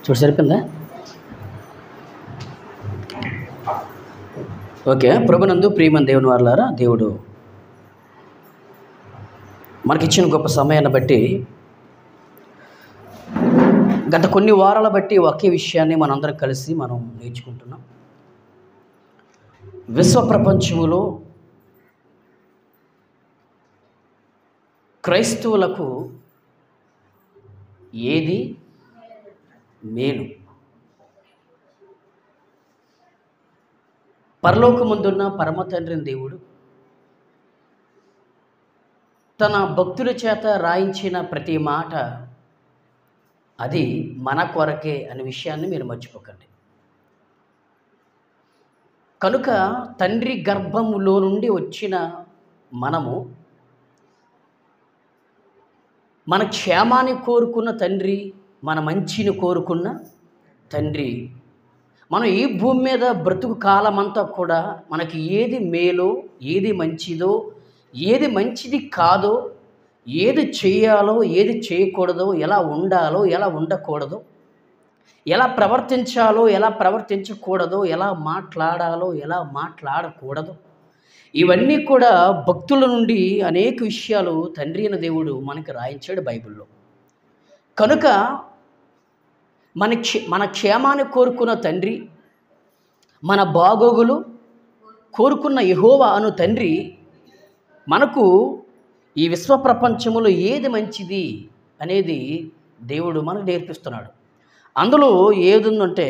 చూడు సరిపోయిందా? ఓకే. ప్రభునందు ప్రియమైన దేవుని వారలారా, దేవుడు మనకిచ్చిన గొప్ప సమయాన్ని బట్టి గత కొన్ని వారాల బట్టి ఒకే విషయాన్ని మనందరం కలిసి మనం నేర్చుకుంటున్నాం. విశ్వ ప్రపంచములో క్రైస్తవులకు ఏది మేలు? పరలోకమందున్న పరమ తండ్రిని దేవుడు తన భక్తుల చేత రాయించిన ప్రతి మాట అది మన కొరకే అనే విషయాన్ని మీరు మర్చిపోకండి. కనుక తండ్రి గర్భములో నుండి వచ్చిన మనము మన క్షేమాన్ని కోరుకున్న తండ్రి, మన మంచిని కోరుకున్న తండ్రి, మనం ఈ భూమి మీద బ్రతుకు కాలమంతా కూడా మనకి ఏది మేలో, ఏది మంచిదో, ఏది మంచిది కాదో, ఏది చేయాలో, ఏది చేయకూడదో, ఎలా ఉండాలో, ఎలా ఉండకూడదో, ఎలా ప్రవర్తించాలో, ఎలా ప్రవర్తించకూడదో, ఎలా మాట్లాడాలో, ఎలా మాట్లాడకూడదో, ఇవన్నీ కూడా భక్తుల నుండి అనేక విషయాలు తండ్రి అయిన దేవుడు మనకి రాయించాడు బైబిల్లో. కనుక మన క్షేమాన్ని కోరుకున్న తండ్రి, మన బాగోగులు కోరుకున్న యెహోవా అను తండ్రి మనకు ఈ విశ్వ ప్రపంచములో ఏది మంచిది అనేది దేవుడు మనకు నేర్పిస్తున్నాడు. అందులో ఏదుందంటే,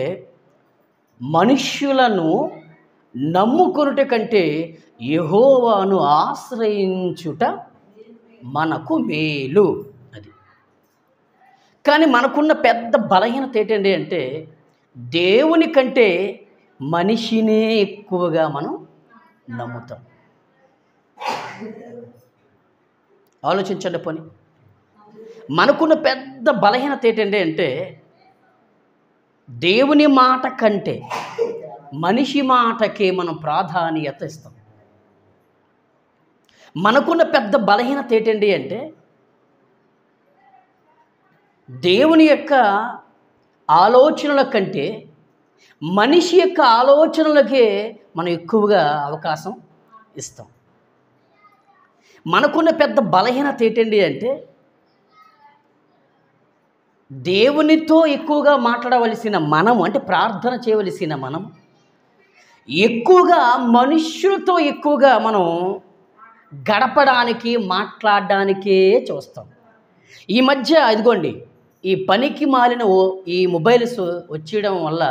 మనుష్యులను నమ్ముకొనుట కంటే యెహోవాను ఆశ్రయించుట మనకు మేలు. అది. కానీ మనకున్న పెద్ద బలహీనత ఏంటండి అంటే, దేవుని కంటే మనిషినే ఎక్కువగా మనం నమ్ముతాం. ఆలోచించండి పోనీ. మనకున్న పెద్ద బలహీనత ఏంటండి అంటే, దేవుని మాట కంటే మనిషి మాటకే మనం ప్రాధాన్యత ఇస్తాం. మనకున్న పెద్ద బలహీనత ఏంటండి అంటే, దేవుని యొక్క ఆలోచనల కంటే మనిషి యొక్క ఆలోచనలకే మనం ఎక్కువగా అవకాశం ఇస్తాం. మనకున్న పెద్ద బలహీనత ఏంటండి అంటే, దేవునితో ఎక్కువగా మాట్లాడవలసిన మనం, అంటే ప్రార్థన చేయవలసిన మనం, ఎక్కువగా మనుష్యులతో ఎక్కువగా మనం గడపడానికి, మాట్లాడడానికే చూస్తాం. ఈ మధ్య ఇదిగోండి, ఈ పనికి మాలిన ఈ మొబైల్స్ వచ్చేయడం వల్ల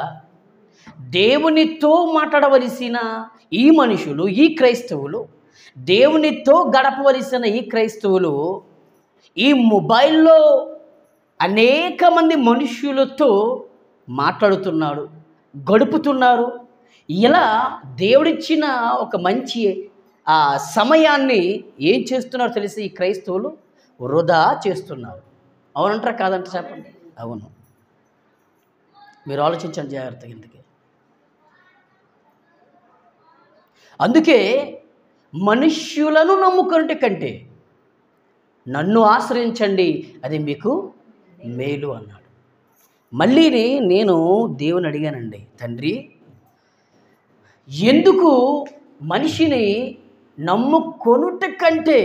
దేవునితో మాట్లాడవలసిన ఈ మనుషులు, ఈ క్రైస్తవులు, దేవునితో గడపవలసిన ఈ క్రైస్తవులు ఈ మొబైల్లో అనేక మంది మనుషులతో మాట్లాడుతున్నారు, గడుపుతున్నారు. ఇలా దేవుడిచ్చిన ఒక మంచి సమయాన్ని ఏం చేస్తున్నారు తెలిసి ఈ క్రైస్తవులు వృధా చేస్తున్నారు. అవునంటారా కాదంట చెప్పండి? అవును. మీరు ఆలోచించండి జాగ్రత్తగా. అందుకే మనుష్యులను నమ్ముకున్నట్టు కంటే నన్ను ఆశ్రయించండి, అది మీకు మేలు అన్నాడు. మళ్ళీ నేను దేవుని అడిగానండి, తండ్రి ఎందుకు మనిషిని నమ్ముకొనుట కంటే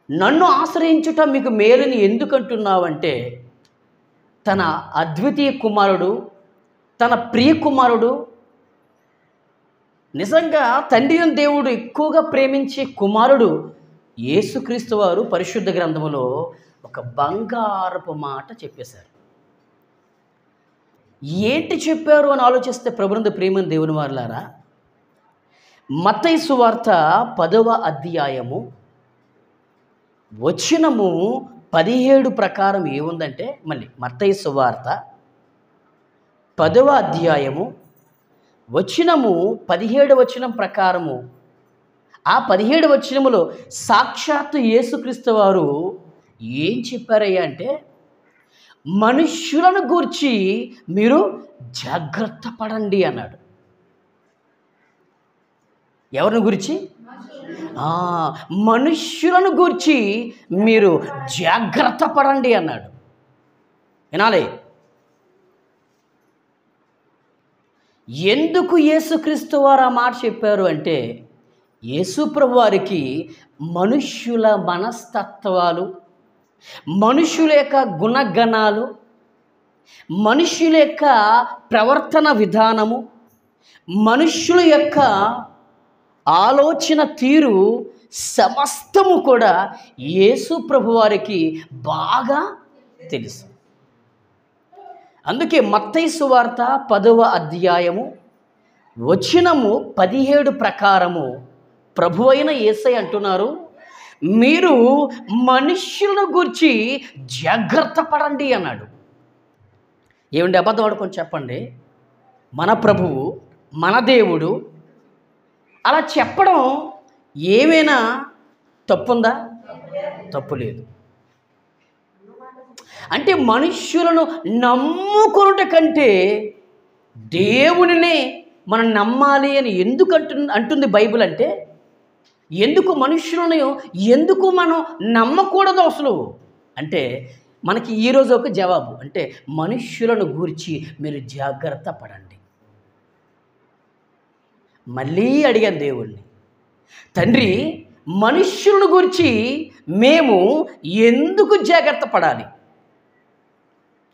నన్ను ఆశ్రయించుట మీకు మేలుని ఎందుకంటున్నావంటే, తన అద్వితీయ కుమారుడు, తన ప్రియ కుమారుడు, నిజంగా తండ్రి అయిన దేవుడు ఎక్కువగా ప్రేమించే కుమారుడు యేసుక్రీస్తు వారు పరిశుద్ధ గ్రంథములో ఒక బంగారపు మాట చెప్పేశారు. ఏంటి చెప్పారు అని ఆలోచిస్తే, ప్రభునందు ప్రియమైన దేవుని వారలారా, మత్తయి సువార్త 10వ అధ్యాయము వచనము 17 ప్రకారం ఏముందంటే, మళ్ళీ మత్తయి సువార్త 10వ అధ్యాయము వచనము 17 వచనం ప్రకారము, ఆ 17 వచనములో సాక్షాత్తు యేసుక్రీస్తు వారు ఏం చెప్పారయ్యా అంటే, మనుష్యులను గూర్చి మీరు జాగ్రత్త పడండి అన్నాడు. ఎవరిని గురించి? మనుష్యులను గూర్చి మీరు జాగ్రత్త పడండి అన్నాడు. వినాలి. ఎందుకు యేసుక్రీస్తు వారు ఆ మాట చెప్పారు అంటే, యేసు ప్రభు వారికి మనుష్యుల మనస్తత్వాలు, మనుష్యుల యొక్క గుణగణాలు, మనుష్యుల యొక్క ప్రవర్తన విధానము, మనుష్యుల యొక్క ఆలోచన తీరు సమస్తము కూడా యేసు ప్రభు వారికి బాగా తెలుసు. అందుకే మత్తయి సువార్త 10వ అధ్యాయము వచనము 17 ప్రకారము ప్రభువైన యేసయ్య అంటున్నారు, మీరు మనుష్యులను గూర్చి జాగ్రత్త పడండి అన్నాడు. ఏమండి అబద్ధం ఆడుకొని చెప్పండి, మన ప్రభువు మన దేవుడు అలా చెప్పడం ఏమైనా తప్పుందా? తప్పు లేదు. అంటే మనుష్యులను నమ్ముకొనుట కంటే దేవునినే మనం నమ్మాలి అని ఎందుకు అంటుంది బైబిల్ అంటే, ఎందుకు మనుష్యులను ఎందుకు మనం నమ్మకూడదు అసలు అంటే, మనకి ఈరోజు ఒక జవాబు అంటే, మనుష్యులను గూర్చి మీరు జాగ్రత్త పడండి. మళ్ళీ అడిగాను దేవుణ్ణి, తండ్రి మనుష్యులను గూర్చి మేము ఎందుకు జాగ్రత్త పడాలి?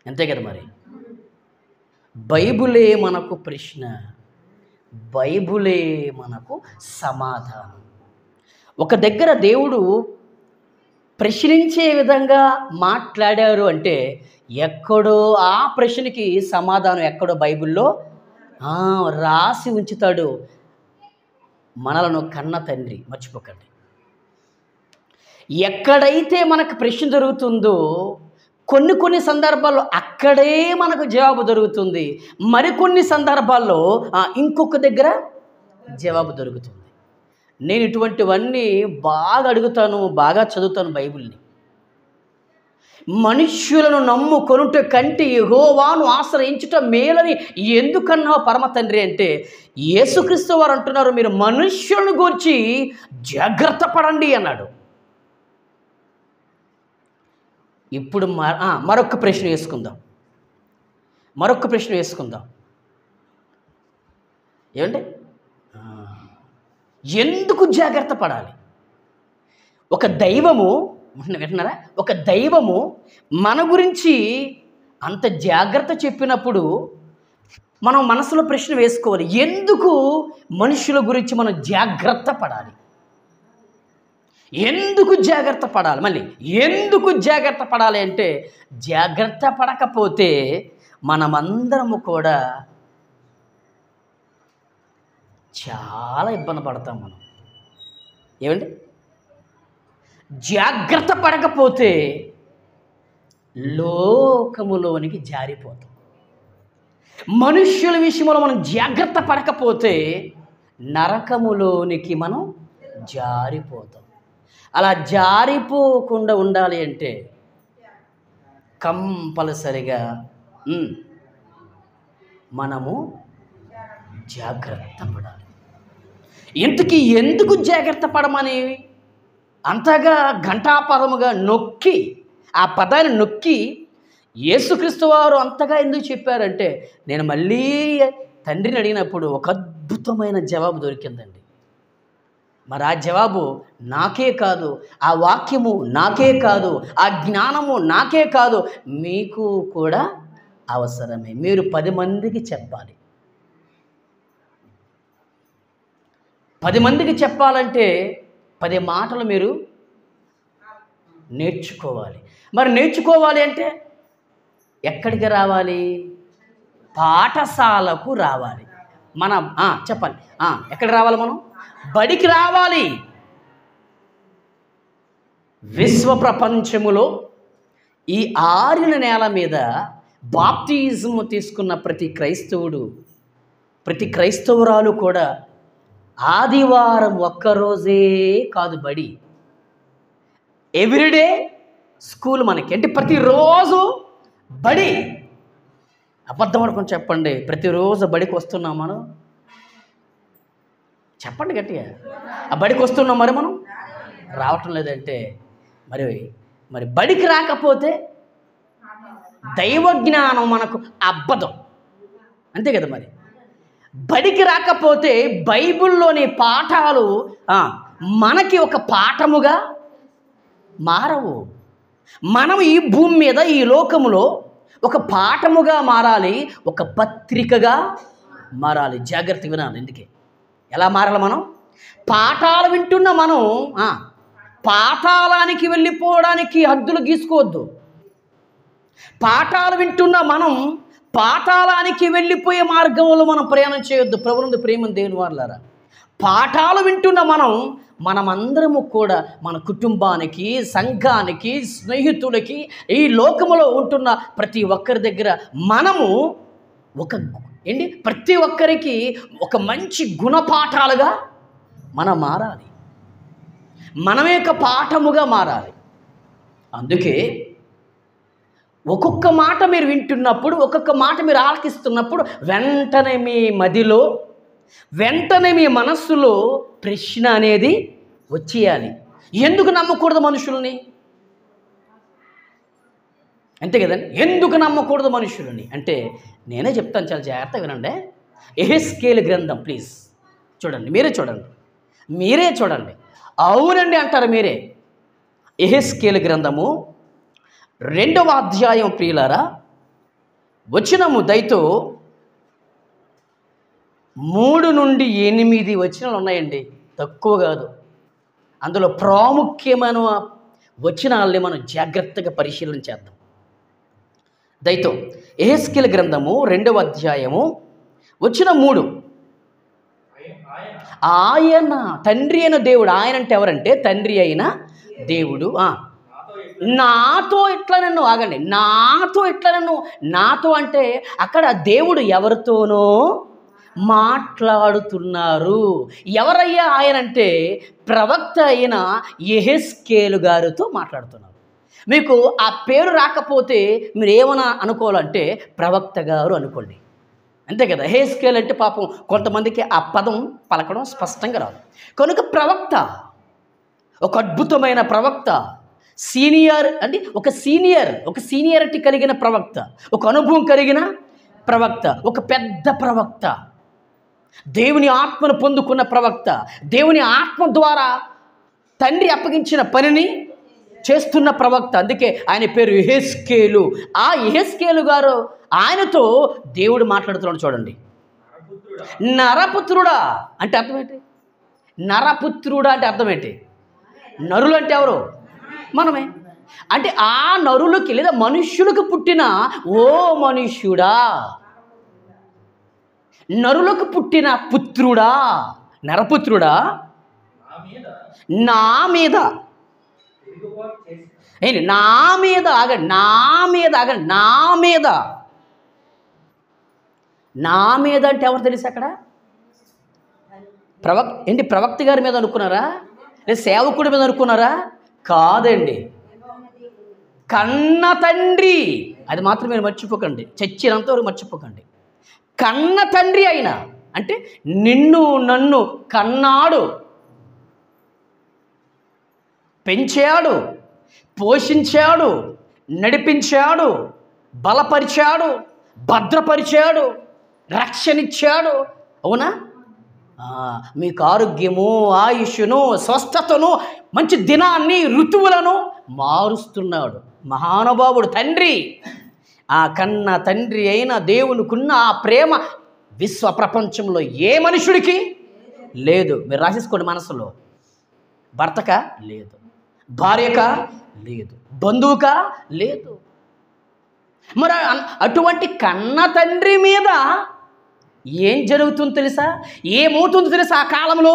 అంతే కదా మరి. బైబులే మనకు ప్రశ్న, బైబులే మనకు సమాధానం. ఒక దగ్గర దేవుడు ప్రశ్నించే విధంగా మాట్లాడారు అంటే, ఎక్కడో ఆ ప్రశ్నకి సమాధానం ఎక్కడో బైబిల్లో రాసి ఉంచుతాడు. మనలను కన్న తండ్రి మర్చిపోకండి. ఎక్కడైతే మనకు ప్రశ్న జరుగుతుందో కొన్ని సందర్భాల్లో అక్కడే మనకు జవాబు దొరుకుతుంది. మరికొన్ని సందర్భాల్లో ఇంకొక దగ్గర జవాబు దొరుకుతుంది. నేను ఇటువంటివన్నీ బాగా అడుగుతాను, బాగా చదువుతాను బైబిల్ని. మనుష్యులను నమ్ముకొనుట కంటే యెహోవాను ఆశ్రయించుట మేలని ఎందుకన్నావు పరమ తండ్రి అంటే, యేసుక్రీస్తు వారు అంటున్నారు, మీరు మనుష్యులను గూర్చి జాగ్రత్త పడండి అన్నాడు. ఇప్పుడు మరొక ప్రశ్న వేసుకుందాం. ఏమంటే ఎందుకు జాగ్రత్త పడాలి? ఒక దైవము వింటున్నారా? ఒక దైవము మన గురించి అంత జాగ్రత్త చెప్పినప్పుడు మనం మనసులో ప్రశ్న వేసుకోవాలి, ఎందుకు మనుషుల గురించి మనం జాగ్రత్త పడాలి? ఎందుకు జాగ్రత్త పడాలి? మళ్ళీ ఎందుకు జాగ్రత్త పడాలి అంటే, జాగ్రత్త పడకపోతే మనమందరము కూడా చాలా ఇబ్బంది పడతాం మనం. ఏమండి? జాగ్రత్త పడకపోతే లోకములోనికి జారిపోతాం. మనుష్యుల విషయంలో మనం జాగ్రత్త పడకపోతే నరకములోనికి మనం జారిపోతాం. అలా జారిపోకుండా ఉండాలి అంటే కంపల్సరిగా మనము జాగ్రత్త పడాలి. ఇంతకీ ఎందుకు జాగ్రత్త పడమని అంతగా ఘంటాపదముగా నొక్కి, ఆ పదాన్ని నొక్కి యేసుక్రీస్తు వారు అంతగా ఎందుకు చెప్పారంటే, నేను మళ్ళీ తండ్రిని అడిగినప్పుడు ఒక అద్భుతమైన జవాబు దొరికిందండి. మరి ఆ జవాబు నాకే కాదు, ఆ వాక్యము నాకే కాదు, ఆ జ్ఞానము నాకే కాదు, మీకు కూడా అవసరమే. మీరు 10 మందికి చెప్పాలి. 10 మందికి చెప్పాలంటే 10 మాటలు మీరు నేర్చుకోవాలి. మరి నేర్చుకోవాలి అంటే ఎక్కడికి రావాలి? పాఠశాలకు రావాలి. మనం చెప్పాలి. ఎక్కడ రావాలి? మనం బడికి రావాలి. విశ్వ ప్రపంచములో ఈ ఆరిన నేల మీద బాప్తిజం తీసుకున్న ప్రతి క్రైస్తవుడు, ప్రతి క్రైస్తవురాలు కూడా ఆదివారం ఒక్కరోజే కాదు బడి, ఎవ్రీడే స్కూల్ మనకి. అంటే ప్రతిరోజు బడి. అబద్ధం అనుకుని చెప్పండి, ప్రతిరోజు బడికి వస్తున్నాం మనం? చెప్పండి గట్టిగా. ఆ బడికి వస్తున్నాం, మరి మనం రావటం లేదంటే మరి మరి బడికి రాకపోతే దైవ జ్ఞానం మనకు అబ్బదు, అంతే కదా. మరి బడికి రాకపోతే బైబిల్లోని పాఠాలు మనకి ఒక పాఠముగా మారవు. మనం ఈ భూమి మీద, ఈ లోకములో ఒక పాఠముగా మారాలి, ఒక పత్రికగా మారాలి. జాగ్రత్తగా వినాలి. ఎందుకే ఎలా మారాలి? మనం పాఠాలు వింటున్న మనం పాతాళానికి వెళ్ళిపోవడానికి హద్దులు గీసుకోవద్దు. పాఠాలు వింటున్న మనం పాతాళానికి వెళ్ళిపోయే మార్గంలో మనం ప్రయాణం చేయొద్దు. ప్రభువునందు ప్రేమ దేవుని వారలారా, పాఠాలు వింటున్న మనమందరము కూడా మన కుటుంబానికి, సంఘానికి, స్నేహితులకి, ఈ లోకములో ఉంటున్న ప్రతి ఒక్కరి దగ్గర మనము ప్రతి ఒక్కరికి ఒక మంచి గుణపాఠాలుగా మనం మారాలి. మనమే ఒక పాఠముగా మారాలి. అందుకే ఒక్కొక్క మాట మీరు వింటున్నప్పుడు, ఒక్కొక్క మాట మీరు ఆలకిస్తున్నప్పుడు వెంటనే మీ మదిలో, వెంటనే మీ మనస్సులో ప్రశ్న అనేది వచ్చేయాలి. ఎందుకు నమ్మకూడదు మనుషుల్ని? అంతే కదండి. ఎందుకు నమ్మకూడదు మనుషులని అంటే నేనే చెప్తాను, చాలా జాగ్రత్తగా వినండి. యెహెజ్కేలు గ్రంథం ప్లీజ్ చూడండి, మీరే చూడండి. అవునండి అంటారు మీరే. యెహెజ్కేలు గ్రంథము 2వ అధ్యాయం ప్రియులారా, వచనము దయతో 3 నుండి 8 వచనాలు ఉన్నాయండి, తక్కువ కాదు. అందులో ప్రాముఖ్యమైన వచనాలని మనం జాగ్రత్తగా పరిశీలన చేద్దాం. దయతో యెహెజ్కేలు గ్రంథము 2వ అధ్యాయము వచనం 3. ఆయన తండ్రి అయిన దేవుడు, ఆయన అంటే ఎవరంటే తండ్రి అయిన దేవుడు నాతో ఇట్లా నన్ను ఆగండి, నాతో ఇట్లా నన్ను, నాతో అంటే అక్కడ దేవుడు ఎవరితోనో మాట్లాడుతున్నారు. ఎవరయ్యా ఆయన అంటే ప్రవక్త అయిన యెహెజ్కేలు గారితో మాట్లాడుతున్నారు. మీకు ఆ పేరు రాకపోతే మీరు ఏమన్నా అనుకోవాలంటే ప్రవక్త గారు అనుకోండి, అంతే కదా. యెహెజ్కేలు అంటే పాపం కొంతమందికి ఆ పదం పలకడం స్పష్టంగా రాదు. కనుక ప్రవక్త, ఒక అద్భుతమైన ప్రవక్త, సీనియర్ అంటే ఒక సీనియారిటీ కలిగిన ప్రవక్త, ఒక అనుభవం కలిగిన ప్రవక్త, ఒక పెద్ద ప్రవక్త, దేవుని ఆత్మను పొందుకున్న ప్రవక్త, దేవుని ఆత్మ ద్వారా తండ్రి అప్పగించిన పనిని చేస్తున్న ప్రవక్త. అందుకే ఆయన పేరు యెహెజ్కేలు. ఆ యెహెజ్కేలు గారు ఆయనతో దేవుడు మాట్లాడుతున్నాడు. చూడండి, నరపుత్రుడా అంటే అర్థం ఏంటి? నరపుత్రుడా అంటే అర్థం ఏంటి? నరులు అంటే ఎవరు? మనమే. అంటే ఆ నరులకి లేదా మనుష్యులకు పుట్టిన ఓ మనుష్యుడా, నరులకు పుట్టిన పుత్రుడా, నరపుత్రుడా, నా మీద అంటే ఎవరు తెలుసు? అక్కడ ప్రవక్త గారి మీద అనుకున్నారా? లేదా సేవకుడి మీద అనుకున్నారా? కాదండి, కన్న తండ్రి. అది మాత్రం మీరు మర్చిపోకండి, చచ్చినంతవరకు మర్చిపోకండి. కన్న తండ్రి అయినా అంటే నిన్ను నన్ను కన్నాడు, పెంచాడు, పోషించాడు, నడిపించాడు, బలపరిచాడు, భద్రపరిచాడు, రక్షణిచ్చాడు. అవునా? మీకు ఆరోగ్యము, ఆయుష్ను, స్వస్థతను, మంచి దినాన్ని, ఋతువులను మారుస్తున్నాడు మహానుభావుడు తండ్రి. ఆ కన్న తండ్రి అయిన దేవునికున్న ఆ ప్రేమ విశ్వ ప్రపంచంలో ఏ మనుషుడికి లేదు. మీరు రాసేసుకోండి మనసులో. భర్తక లేదు, భార్యక లేదు, బంధువుక లేదు. మరి అటువంటి కన్న తండ్రి మీద ఏం జరుగుతుందో తెలుసా? ఏమవుతుందో తెలుసా? ఆ కాలంలో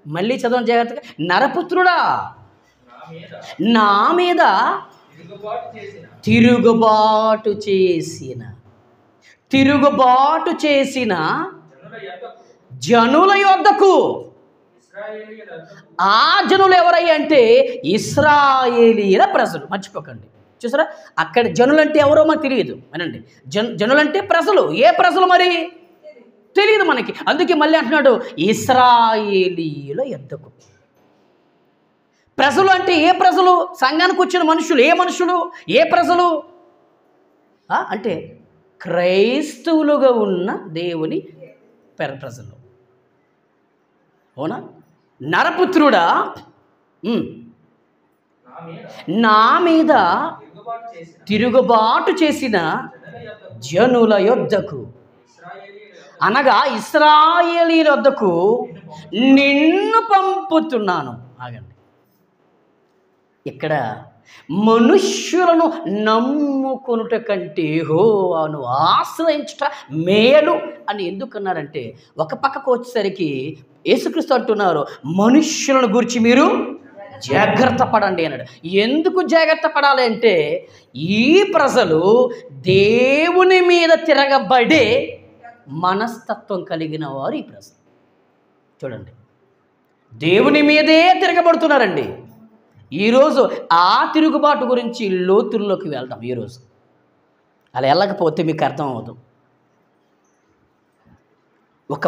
మళ్ళీ చదవం జాగ్రత్తగా. నరపుత్రుడా, నా మీద తిరుగుబాటు చేసిన జనుల యొద్దకు. ఆ జనులు ఎవరయ్యా అంటే ఇశ్రాయేలీయుల ప్రజలు. మర్చిపోకండి. చూసారా, అక్కడ జనులంటే ఎవరో మాకు తెలియదు. అనండి, జనులంటే ప్రజలు. ఏ ప్రజలు మరి? తెలియదు మనకి. అందుకే మళ్ళీ అంటున్నాడు ఇశ్రాయేలీయుల యొద్దకు. ప్రజలు అంటే ఏ ప్రజలు? సంఘానికి వచ్చిన మనుషులు. ఏ మనుషులు? ఏ ప్రజలు అంటే క్రైస్తవులుగా ఉన్న దేవుని ప్రజలు. అవునా? నరపుత్రుడా, నా మీద తిరుగుబాటు చేసిన జనుల యొద్దకు, అనగా ఇశ్రాయేలీయుల యొద్దకు నిన్ను పంపుతున్నాను. ఆగండి, ఇక్కడ మనుష్యులను నమ్ముకొనుట కంటే యెహోవాను ఆశ్రయించుట మేలు అని ఎందుకన్నారంటే, ఒక పక్కకు వచ్చేసరికి యేసుక్రీస్తు అంటున్నారు మనుష్యులను గురించి మీరు జాగ్రత్త పడండి అన్నాడు. ఎందుకు జాగ్రత్త పడాలి అంటే, ఈ ప్రజలు దేవుని మీద తిరగబడే మనస్తత్వం కలిగిన వారు ఈ ప్రజలు. చూడండి, దేవుని మీదే తిరగబడుతున్నారండి. ఈరోజు ఆ తిరుగుబాటు గురించి లోతుల్లోకి వెళ్దాం. ఈరోజు అలా వెళ్ళకపోతే మీకు అర్థం అవ్వదు. ఒక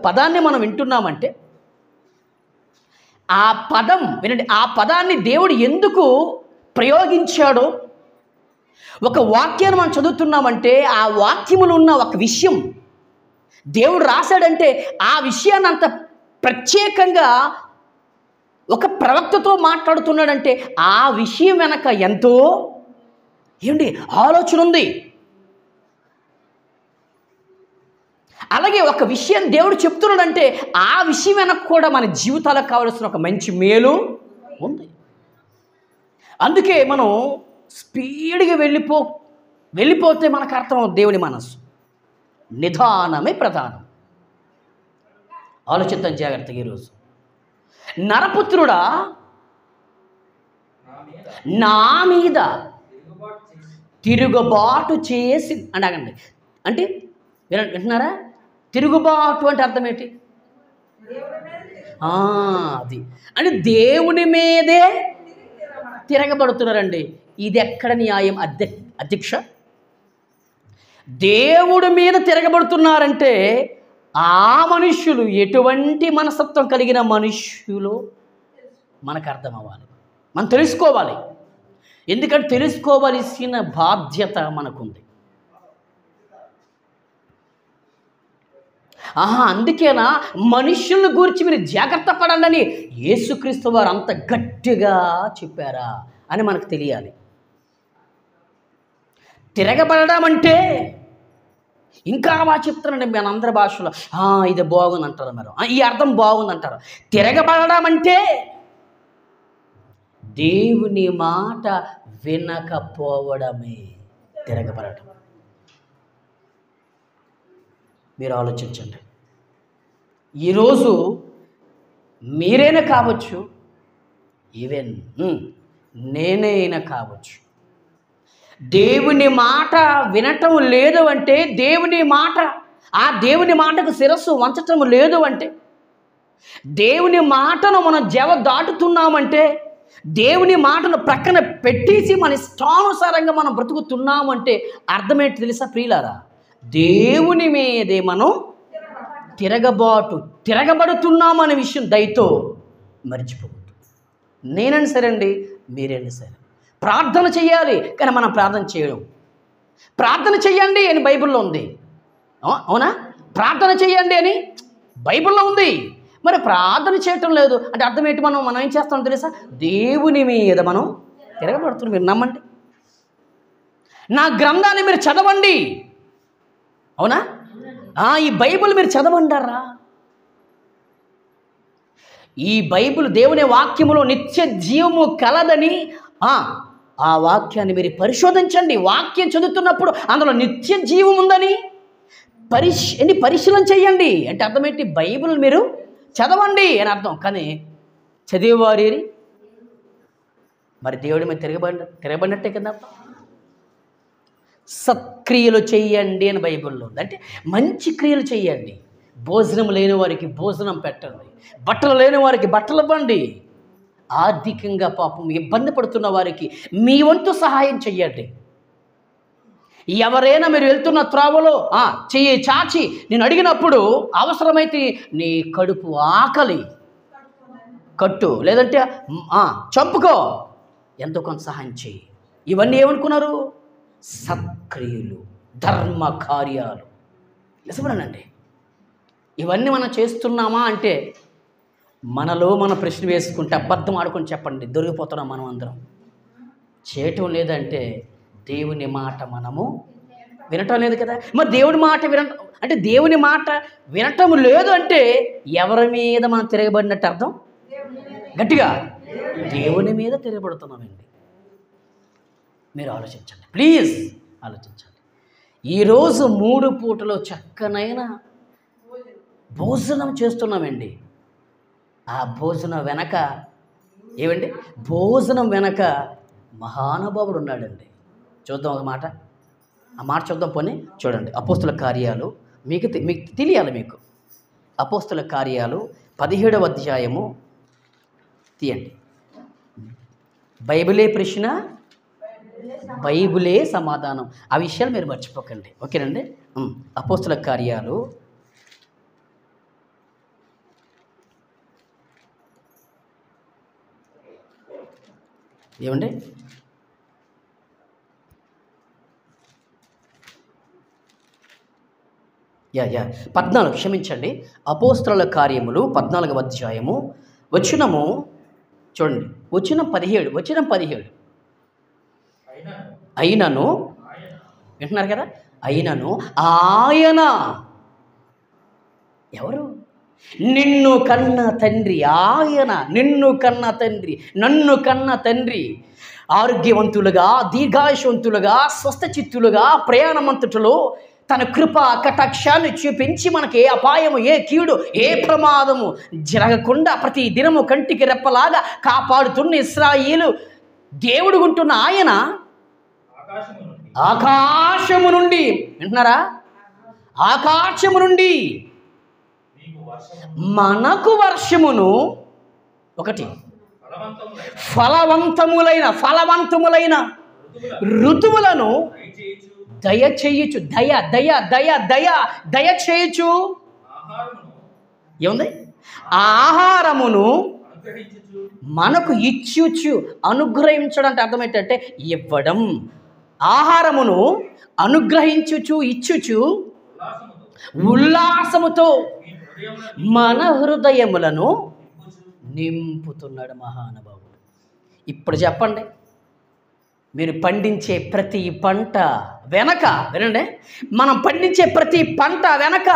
పదాన్ని మనం వింటున్నామంటే ఆ పదం వినండి, ఆ పదాన్ని దేవుడు ఎందుకు ప్రయోగించాడో, ఒక వాక్యాన్ని మనం చదువుతున్నామంటే ఆ వాక్యములో ఉన్న ఒక విషయం దేవుడు రాశాడంటే ఆ విషయాన్ని అంత ప్రత్యేకంగా ఒక ప్రవక్తతో మాట్లాడుతున్నాడంటే ఆ విషయం వెనక ఎంతో ఆలోచన ఉంది. అలాగే ఒక విషయం దేవుడు చెప్తున్నాడంటే ఆ విషయం వెనక కూడా మన జీవితాలకు కావలసిన ఒక మంచి మేలు ఉంది. అందుకే మనం స్పీడ్గా వెళ్ళిపోతే మనకు అర్థం దేవుని మనస్సు. నిదానమే ప్రధానం. ఆలోచిద్దాం జాగ్రత్తగా. ఈరోజు నరపుత్రుడా, నా మీద తిరుగుబాటు చేసి అడగండి. అంటే వింటున్నారా? తిరుగుబాటు అంటే అర్థం ఏంటి? అది అంటే దేవుని మీదే తిరగబడుతున్నారండి. ఇది ఎక్కడ న్యాయం అధ్యక్ష? దేవుడి మీద తిరగబడుతున్నారంటే ఆ మనుష్యులు ఎటువంటి మనస్తత్వం కలిగిన మనుష్యులు మనకు అర్థం అవ్వాలి, మనం తెలుసుకోవాలి. ఎందుకంటే తెలుసుకోవలసిన బాధ్యత మనకుంది. అందుకేనా మనుష్యుల గురించి మీరు జాగ్రత్త పడాలని యేసుక్రీస్తు వారు అంత గట్టిగా చెప్పారా అని మనకు తెలియాలి. తిరగబడడం అంటే ఇంకా బాగా చెప్తారండి మన అందరి భాషలో. ఇది బాగుంది అంటారు, మీరు ఈ అర్థం బాగుంది అంటారు. తిరగబడడం అంటే దేవుని మాట వినకపోవడమే తిరగబడటం. మీరు ఆలోచించండి. ఈరోజు మీరైనా కావచ్చు, ఈవెన్ నేనైనా కావచ్చు, దేవుని మాట వినటం లేదు అంటే, దేవుని మాటకు శిరస్సు వంచటం లేదు అంటే, దేవుని మాటను మనం దాటుతున్నామంటే, దేవుని మాటను ప్రక్కన పెట్టేసి మన ఇష్టానుసారంగా మనం బ్రతుకుతున్నామంటే అర్థమేంటి తెలుసా ప్రియులారా? దేవుని మీదే మనం తిరగబడుతున్నామనే విషయం దయతో మర్చిపోవద్దు. నేనైనా సరే అండి, మీరైనా సరే ప్రార్థన చేయాలి, కానీ మనం ప్రార్థన చేయడం. ప్రార్థన చేయండి అని బైబిల్లో ఉంది, అవునా? ప్రార్థన చేయండి అని బైబిల్లో ఉంది. మరి ప్రార్థన చేయటం లేదు అంటే అర్థం ఏంటి? మనం ఏం చేస్తాం తెలుసా? దేవుని మీద మనం తిరగబడుతున్నాం. మీరు నమ్మండి, నా గ్రంథాన్ని మీరు చదవండి, అవునా? ఈ బైబిల్ మీరు చదవండారా? ఈ బైబిల్ దేవుని వాక్యములో నిత్య జీవము కలదని ఆ వాక్యాన్ని మీరు పరిశోధించండి. వాక్యం చదువుతున్నప్పుడు అందులో నిత్య జీవం ఉందని పరిశీలన చేయండి. అంటే అర్థం ఏంటి? బైబిల్ మీరు చదవండి అని అర్థం. కానీ చదివేవారి మరి దేవుడి మీద తిరగబడినట్టే కదా. సత్క్రియలు చెయ్యండి అని బైబిల్లో ఉంది. అంటే మంచి క్రియలు చెయ్యండి. భోజనం లేని వారికి భోజనం పెట్టండి, బట్టలు లేని వారికి బట్టలు ఇవ్వండి, ఆర్థికంగా పాపం ఇబ్బంది పడుతున్న వారికి మీ వంతు సహాయం చెయ్యండి. ఎవరైనా మీరు వెళ్తున్న త్రోవలో చెయ్యి చాచి నేను అడిగినప్పుడు అవసరమైతే నీ కడుపు ఆకలి కట్టు, లేదంటే చంపుకో, ఎంతో కొంత సహాయం చేయి. ఇవన్నీ ఏమనుకున్నారు? సత్క్రియలు, ధర్మ కార్యాలు. నిజమేనండి. ఇవన్నీ మనం చేస్తున్నామా అంటే మనలో మన ప్రశ్న వేసుకుంటే అబద్ధం ఆడుకొని చెప్పండి, దొరికిపోతున్నాం మనం అందరం. చేయటం లేదంటే దేవుని మాట మనము వినటం లేదు కదా. మరి దేవుని మాట వినటం అంటే దేవుని మాట వినటం లేదు అంటే ఎవరి మీద మనం తిరగబడినట్టు అర్థం? గట్టిగా దేవుని మీద తిరగబడుతున్నామండి. మీరు ఆలోచించండి, ప్లీజ్ ఆలోచించండి. ఈరోజు 3 పూటలు చక్కనైన భోజనం చేస్తున్నామండి. ఆ భోజనం వెనక ఏమండి? భోజనం వెనక మహానుభావుడు ఉన్నాడండి. చూద్దాం ఒక మాట, ఆ మాట చూద్దాం. పోనీ చూడండి, అపోస్తుల కార్యాలు మీకు తెలియాలి. మీకు అపోస్తుల కార్యాలు 17వ అధ్యాయము తీయండి. బైబిలే ప్రశ్న, బైబిలే సమాధానం. ఆ విషయాలు మీరు మర్చిపోకండి, ఓకేనండి. అపోస్తుల కార్యాలు ఏమండి? యా 14, క్షమించండి. అపోస్తలుల కార్యములు 14వ అధ్యాయము వచనము చూడండి, వచనం 17. అయినను, వింటున్నారు కదా? అయినను ఆయన, ఎవరు? నిన్ను కన్న తండ్రి. ఆయన నిన్ను కన్న తండ్రి, నన్ను కన్న తండ్రి. ఆరోగ్యవంతులుగా, దీర్ఘాయుషవంతులుగా, స్వస్థచిత్తులుగా ప్రయాణమంతటిలో తన కృప కటాక్షాన్ని చూపించి మనకి ఏ అపాయము, ఏ కీడు, ఏ ప్రమాదము జరగకుండా ప్రతి దినము కంటికి రెప్పలాగా కాపాడుతున్న ఇశ్రాయేలు దేవుడు ఉంటున్న ఆయన ఆకాశము నుండి, వింటున్నారా? ఆకాశము నుండి మనకు వర్షమును, ఒకటి ఫలవంతములైన ఋతువులను దయచేయచ్చు. దయచేయచ్చు. ఏముంది? ఆహారమును మనకు ఇచ్చుచు. అనుగ్రహించడం అంటే అర్థం ఏంటంటే ఇవ్వడం. ఆహారమును అనుగ్రహించుచు, ఇచ్చుచు ఉల్లాసముతో మన హృదయములను నింపుతున్నాడు మహానుభావుడు. ఇప్పుడు చెప్పండి, మీరు పండించే ప్రతి పంట వెనక, వినండి, మనం పండించే ప్రతి పంట వెనక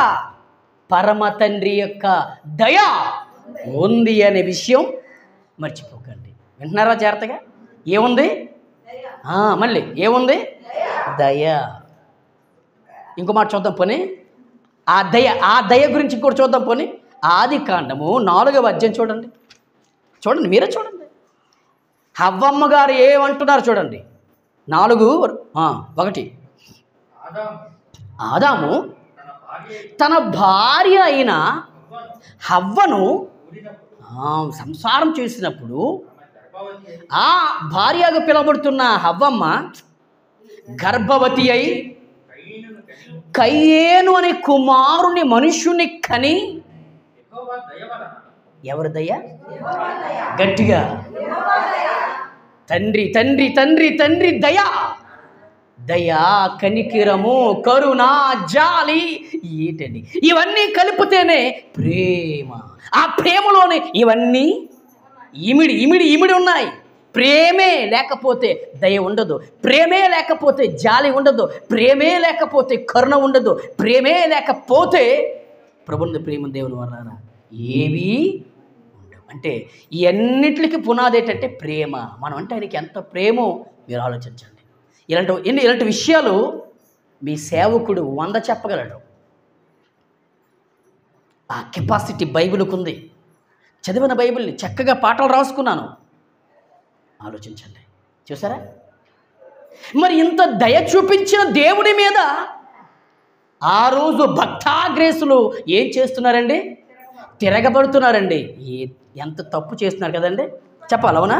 పరమ తండ్రి యొక్క దయ ఉంది అనే విషయం మర్చిపోకండి. వింటున్నారా జాగ్రత్తగా? ఏముంది? మళ్ళీ ఏముంది? దయ. ఇంకో మాట చూద్దాం పోనీ. ఆ దయ గురించి కూడా చూద్దాం పోనీ. ఆదికాండము 4వ అధ్యాయం చూడండి, మీరే చూడండి. హవ్వమ్మ గారు ఏమంటున్నారు చూడండి. 4:1. ఆదాము తన భార్య అయిన హవ్వను సంసారం చేసినప్పుడు ఆ భార్యగా పిలువబడుతున్న హవ్వమ్మ గర్భవతి అయి కయ్యేను అనే కుమారుని, మనుష్యుని కని. ఎవరి దయ? గట్టిగా తండ్రి తండ్రి తండ్రి తండ్రి దయ, కనికిరము, కరుణ, జాలి, ఏంటండి ఇవన్నీ కలిపితేనే ప్రేమ. ఆ ప్రేమలోనే ఇవన్నీ ఇమిడి ఉన్నాయి. ప్రేమే లేకపోతే దయ ఉండదు, ప్రేమే లేకపోతే జాలి ఉండదు, ప్రేమే లేకపోతే కరుణ ఉండదు, ప్రేమే లేకపోతే ప్రభుని ప్రేమ దేవుని వలన ఏవీ ఉండవు. అంటే ఇవన్నిటికి పునాది ఏంటంటే ప్రేమ. మనం అంటే ఆయనకి ఎంత ప్రేమో మీరు ఆలోచించండి. ఇలాంటి విషయాలు మీ సేవకుడు 100 చెప్పగలడు. ఆ కెపాసిటీ బైబిల్కు ఉంది. చదివిన బైబిల్ని చక్కగా పాటలు రాసుకున్నాను. ఆలోచించండి, చూసారా? మరి ఇంత దయ చూపించిన దేవుడి మీద ఆ రోజు భక్తాగ్రేసులు ఏం చేస్తున్నారండి? తిరగబడుతున్నారండి. ఎంత తప్పు చేస్తున్నారు కదండి, చెప్పాలి, అవునా?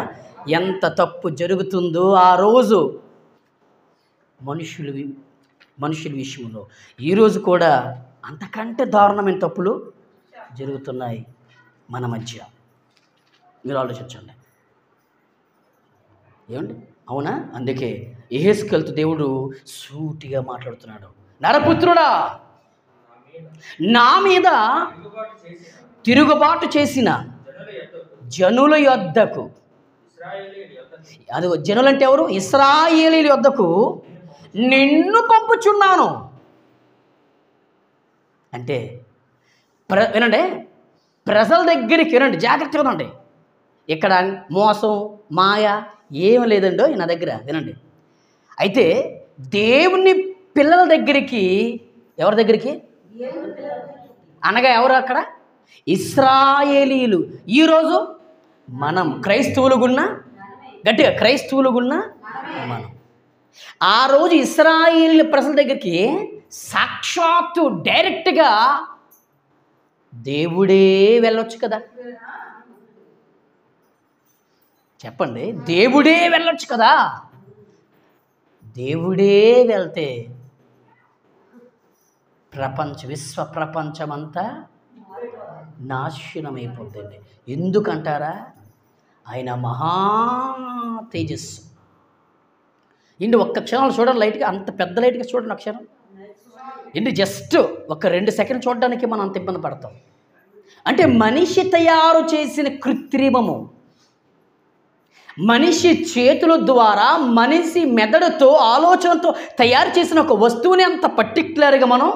ఎంత తప్పు జరుగుతుందో ఆ రోజు మనుషులు మనుషుల విషయంలో. ఈరోజు కూడా అంతకంటే దారుణమైన తప్పులు జరుగుతున్నాయి మన మధ్య. మీరు ఆలోచించండి. ఏమండి? అవునా? అందుకే యెహెజ్కేలుతో దేవుడు సూటిగా మాట్లాడుతున్నాడు. నరపుత్రుడా, నా మీద తిరుగుబాటు చేసిన జనుల యొద్దకు, అది జనులంటే ఎవరు? ఇశ్రాయేలీయుల యొద్దకు నిన్ను పంపుచున్నాను. అంటే వినండి, ప్రజల దగ్గరికి వినండి, జాగ్రత్తగా వినండి. ఇక్కడ మోసం మాయ ఏమి లేదండో నా దగ్గర. వినండి, అయితే దేవుని పిల్లల దగ్గరికి, ఎవరి దగ్గరికి అనగా ఎవరు అక్కడ? ఇశ్రాయేలీయులు. ఈరోజు మనం క్రైస్తవులుగున్నా, గట్టిగా క్రైస్తవులుగున్నా మనం ఆ రోజు ఇశ్రాయేలీయుల ప్రజల దగ్గరికి సాక్షాత్తు డైరెక్ట్గా దేవుడే వెళ్ళొచ్చు కదా. చెప్పండి, దేవుడే వెళ్ళొచ్చు కదా. దేవుడే వెళ్తే విశ్వ ప్రపంచమంతా నాశనమైపోతుంది. ఎందుకంటారా? ఆయన మహా తేజస్సు. ఇండి ఒక్క క్షణాలు చూడండి, లైట్గా, అంత పెద్ద లైట్గా చూడండి ఒక క్షణం. ఇండి జస్ట్ ఒక 2 సెకండ్లు చూడడానికి మనం అంత ఇబ్బంది పడతాం. అంటే మనిషి తయారు చేసిన కృత్రిమము, మనిషి చేతుల ద్వారా, మనిషి మెదడుతో, ఆలోచనతో తయారు చేసిన ఒక వస్తువుని అంత పర్టిక్యులర్గా మనం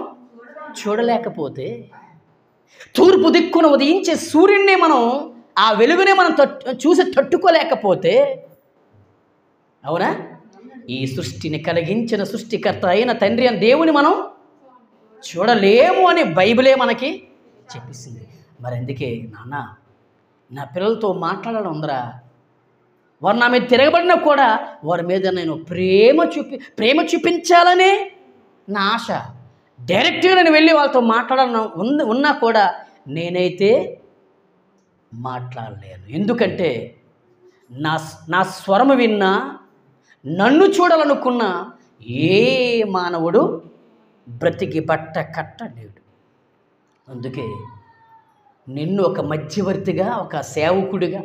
చూడలేకపోతే, తూర్పు దిక్కున ఉదయించే సూర్యుడిని మనం, ఆ వెలుగునే మనం చూసి తట్టుకోలేకపోతే, అవునా? ఈ సృష్టిని కలిగించిన సృష్టికర్త అయిన తండ్రి అని దేవుని మనం చూడలేము అని బైబిలే మనకి చెప్పేసింది. మరి అందుకే నాన్న, నా పిల్లలతో మాట్లాడడం ఉందరా, వారు నా మీద తిరగబడినా కూడా వారి మీద నేను ప్రేమ చూపించాలనే నా ఆశ. డైరెక్ట్గా నేను వెళ్ళి వాళ్ళతో మాట్లాడాలని ఉన్నా కూడా నేనైతే మాట్లాడలేను. ఎందుకంటే నా స్వరము విన్నా, నన్ను చూడాలనుకున్న ఏ మానవుడు బ్రతికి బట్ట కట్టలేడు. అందుకే నిన్ను ఒక మధ్యవర్తిగా, ఒక సేవకుడిగా,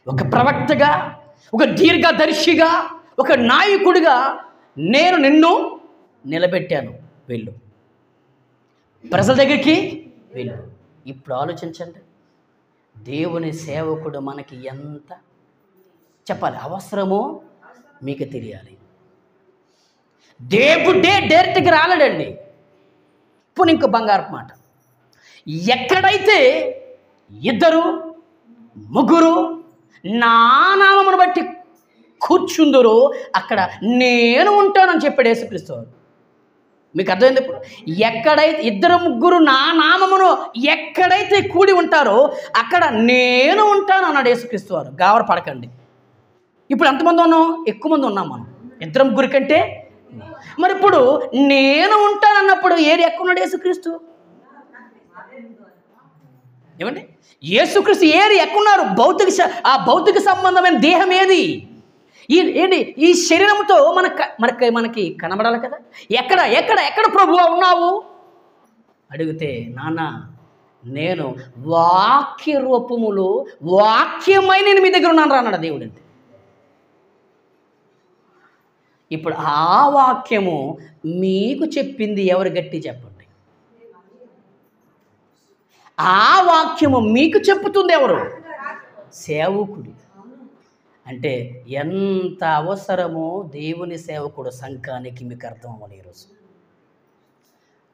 ఒక ప్రవక్తగా, ఒక దీర్ఘదర్శిగా, ఒక నాయకుడిగా నేను నిన్ను నిలబెట్టాను. వెళ్ళు, ప్రజల దగ్గరికి వెళ్ళు. ఇప్పుడు ఆలోచించండి, దేవుని సేవకుడు మనకి ఎంత చెప్పాలి అవసరమో మీకు తెలియాలి. దేవుడే డైరెక్ట్గా రాలేడండి. ఇప్పుడు ఇంకో బంగారు మాట, ఎక్కడైతే 2, 3 నా నామమును బట్టి కూర్చుందరో అక్కడ నేను ఉంటానని చెప్పాడు యేసుక్రీస్తు వారు. మీకు అర్థమైంది? ఇప్పుడు ఎక్కడైతే 2, 3 నా నామమును ఎక్కడైతే కూడి ఉంటారో అక్కడ నేను ఉంటాను అన్నాడు యేసుక్రీస్తు వారు. గావర పడకండి. ఇప్పుడు ఎంతమంది ఉన్నాం? ఎక్కువ మంది ఉన్నాం మనం, 2, 3 కంటే. మరి ఇప్పుడు నేను ఉంటానన్నప్పుడు ఏది ఎక్కున్నాడు యేసుక్రీస్తు? ఏమండి? యేసుక్రీస్తు ఏది ఎక్కున్నారు? ఆ భౌతిక సంబంధమైన దేహం ఏది? ఈ శరీరంతో మనకి కనబడాలి కదా. ఎక్కడ ఎక్కడ ఎక్కడ ప్రభువా ఉన్నావు అడిగితే, నాన్న నేను వాక్య రూపములో వాక్యమై నేను మీ దగ్గర ఉన్నాను రా అన్నాడు దేవుడు. అంటే ఇప్పుడు ఆ వాక్యము మీకు చెప్పింది ఎవరు? గట్టి చెప్పండి. ఆ వాక్యము మీకు చెప్పుతుంది ఎవరు? సేవకుడు. అంటే ఎంత అవసరమో దేవుని సేవకుడు సంఘానికి మీకు అర్థం అవ్వాలి.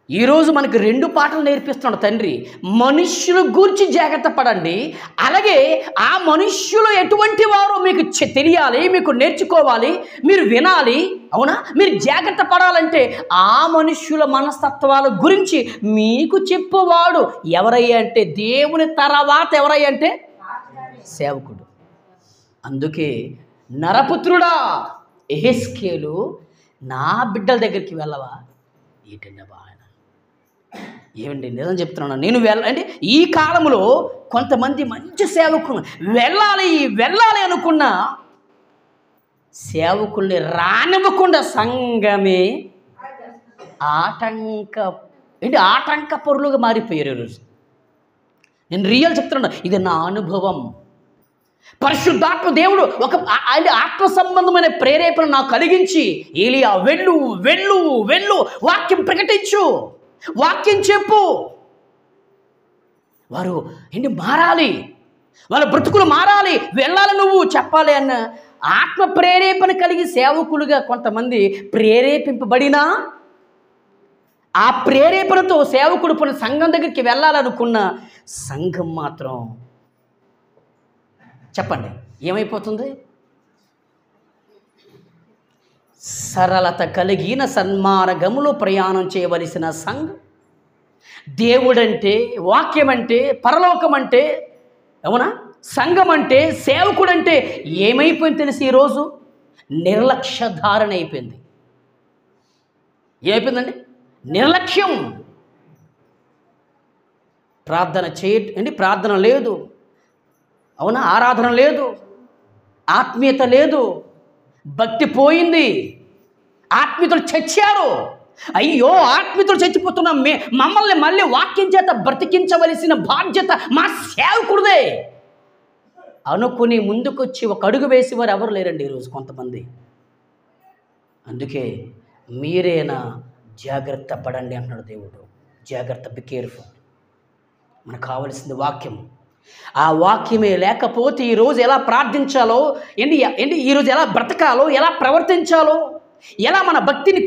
ఈరోజు మనకి 2 పాటలు నేర్పిస్తున్నాడు తండ్రి. మనుష్యుల గూర్చి జాగ్రత్త పడండి, అలాగే ఆ మనుష్యులు ఎటువంటి వారో మీకు తెలియాలి, మీకు నేర్చుకోవాలి, మీరు వినాలి. అవునా? మీరు జాగ్రత్త పడాలంటే ఆ మనుష్యుల మనస్తత్వాల గురించి మీకు చెప్పువాడు ఎవరయ్యా అంటే దేవుని తర్వాత ఎవరయ్యా అంటే సేవకుడు. అందుకే నరపుత్రుడా యెహెజ్కేలు, నా బిడ్డల దగ్గరికి వెళ్ళవా? ఏంటండి బాగా ఏమండి నిజం చెప్తున్నాను నేను. అంటే ఈ కాలంలో కొంతమంది మంచి సేవకులు వెళ్ళాలి అనుకున్న సేవకుల్ని రానివ్వకుండా సంఘమే ఆటంక ఆటంక పరులుగా మారిపోయారు ఈరోజు. నేను రియల్ చెప్తున్నాను, ఇది నా అనుభవం. పరిశుద్ధాత్మ దేవుడు ఆయన ఆత్మ సంబంధమైన ప్రేరేపణ నాకు కలిగించి, ఏలియా వెళ్ళు వెళ్ళు వెళ్ళు, వాక్యం ప్రకటించు, వాక్యం చెప్పు. వారు మారాలి, వాళ్ళ బ్రతుకులు మారాలి, వెళ్ళాలి, నువ్వు చెప్పాలి అన్న ఆత్మ ప్రేరేపణ కలిగి సేవకులుగా కొంతమంది ప్రేరేపింపబడినా ఆ ప్రేరేపణతో సేవకుడు పని సంఘం దగ్గరికి వెళ్ళాలనుకున్న సంఘం మాత్రం చెప్పండి ఏమైపోతుంది? సరళత కలిగిన సన్మార్గములో ప్రయాణం చేయవలసిన సంఘం, దేవుడంటే, వాక్యం అంటే, పరలోకం అంటే, అవునా, సంఘం అంటే, సేవకుడంటే ఏమైపోయింది తెలిసి ఈరోజు నిర్లక్ష్య ధారణ అయిపోయింది. ఏమైపోయిందండి? నిర్లక్ష్యం. ప్రార్థన లేదు, అవునా, ఆరాధన లేదు, ఆత్మీయత లేదు, భక్తి పోయింది, ఆత్మీయులు చచ్చారు. అయ్యో, ఆత్మీయులు చచ్చిపోతున్న మమ్మల్ని మళ్ళీ వాక్యం చేత బ్రతికించవలసిన బాధ్యత మా సేవకుడిదే అనుకుని ముందుకొచ్చి ఒక అడుగు వేసేవారు ఎవరు లేరండి ఈరోజు కొంతమంది. అందుకే మీరేనా జాగ్రత్త పడండి అంటున్నాడు దేవుడు. జాగ్రత్త, బి కేర్ఫుల్. మనకు కావలసింది వాక్యం. ఆ వాక్యమే లేకపోతే ఈరోజు ఎలా ప్రార్థించాలో, ఈరోజు ఎలా బ్రతకాలో, ఎలా ప్రవర్తించాలో, ఎలా మన భక్తిని,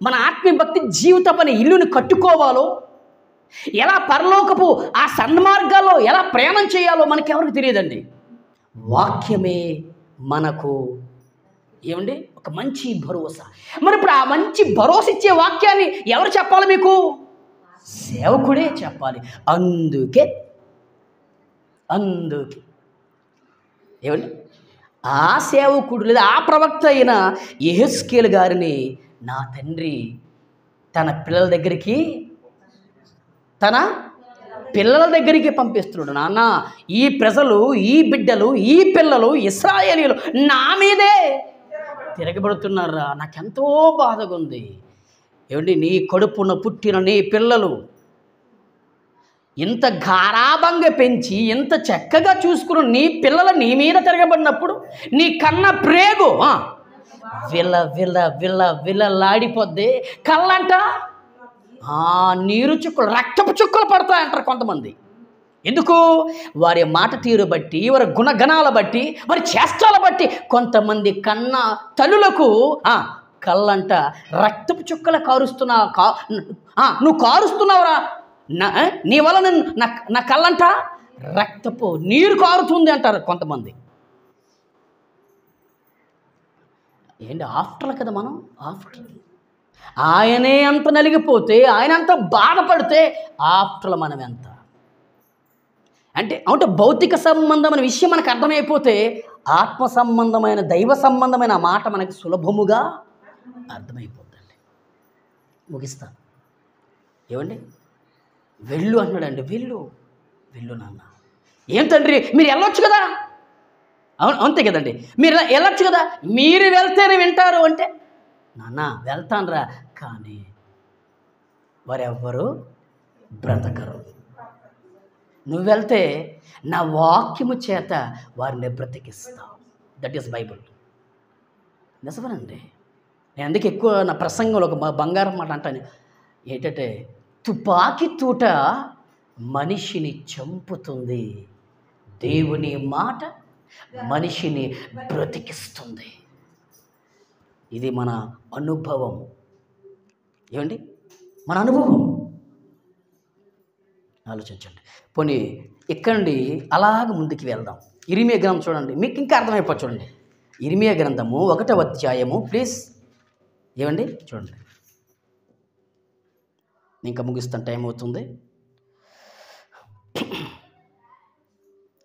మన ఆత్మీయ భక్తి జీవితం అనే ఇల్లుని కట్టుకోవాలో, ఎలా పరలోకపు ఆ సన్మార్గాల్లో ఎలా ప్రయాణం చేయాలో మనకెవరికి తెలియదండి. వాక్యమే మనకు ఒక మంచి భరోసా. మరి ఇప్పుడు ఆ మంచి భరోసా ఇచ్చే వాక్యాన్ని ఎవరు చెప్పాలి? మీకు సేవకుడే చెప్పాలి. అందుకే ఆ సేవకుడు లేదా ఆ ప్రవక్త అయిన యెహెజ్కేలు గారిని నా తండ్రి తన పిల్లల దగ్గరికి పంపిస్తున్నాడు. నాన్న, ఈ ప్రజలు, ఈ బిడ్డలు, ఈ పిల్లలు, ఇశ్రాయేలీయులు నా మీదే తిరగబడుతున్నారా, నాకెంతో బాధగా ఉంది. నీ కడుపున పుట్టిన నీ పిల్లలు ఇంత గారాబంగా పెంచి, ఇంత చక్కగా చూసుకుని నీ పిల్లలు నీ మీద తిరగబడినప్పుడు నీ కన్న ప్రేగు విల్లలాడిపోద్ది. కళ్ళంట నీరు చుక్కలు, రక్తపు చుక్కలు పడతాయంటారు కొంతమంది. ఎందుకు? వారి మాట తీరు బట్టి, వారి గుణగణాల బట్టి, వారి చేష్టాల బట్టి కొంతమంది కన్న తల్లులకు కళ్ళంట రక్తపు చుక్కలు నువ్వు కారుస్తున్నావురా, నీ వల్ల నా కళ్ళంట రక్తపు నీరు కారుతుంది అంటారు కొంతమంది. ఆఫ్టర్లు కదా మనం, ఆయనే అంత నలిగిపోతే, ఆయన అంత బాధపడితే ఆఫ్టర్లు మనం ఎంత అంటే భౌతిక సంబంధమైన విషయం మనకు అర్థమైపోతే ఆత్మ సంబంధమైన, దైవ సంబంధమైన మాట మనకి సులభముగా అర్థమైపోతుందండి. ముగిస్తాను. వెళ్ళు అన్నాడండి. వెళ్ళు నాన్న. ఏం తండ్రి, మీరు వెళ్ళొచ్చు కదా. అంతే కదండి, మీరు వెళ్ళొచ్చు కదా, మీరు వెళ్తేనే వింటారు అంటే, నాన్న వెళ్తానురా, కానీ వారెవ్వరూ బ్రతకరు. నువ్వు వెళ్తే నా వాక్యము చేత వారిని బ్రతికిస్తావు. That is Bible. నిజమేనండి. నేను అందుకే ఎక్కువ నా ప్రసంగంలో ఒక బంగారం మాట అంటాను. ఏంటంటే, తుపాకీ తూట మనిషిని చంపుతుంది, దేవుని మాట మనిషిని బ్రతికిస్తుంది. ఇది మన అనుభవం. మన అనుభవం. ఆలోచించండి. పోనీ ఇక్కడి నుండి అలాగ ముందుకు వెళ్దాం. ఇర్మీయా గ్రంథం చూడండి, మీకు ఇంకా అర్థమైపోతుంది. చూడండి, ఇర్మీయా గ్రంథము 1వ అధ్యాయము, ప్లీజ్. చూడండి, ఇంకా ముగిస్తాను, టైం అవుతుంది.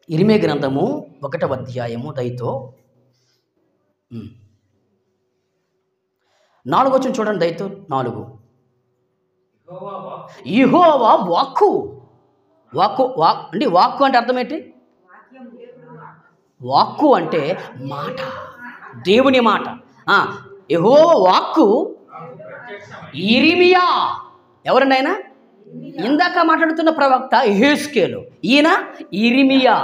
ఇర్మీయా గ్రంథము 1వ అధ్యాయము దయతో 4వ వచనం చూడండి. దయతో 4. యెహోవా వాక్కు అంటే వాక్కు అంటే అర్థం ఏంటి? వాక్కు అంటే మాట, దేవుని మాట. యెహోవా వాక్కు ఇరిమియా. ఎవరండి ఆయన? ఇందాక మాట్లాడుతున్న ప్రవక్త యెహెజ్కేలు. ఈయన ఇరిమియా.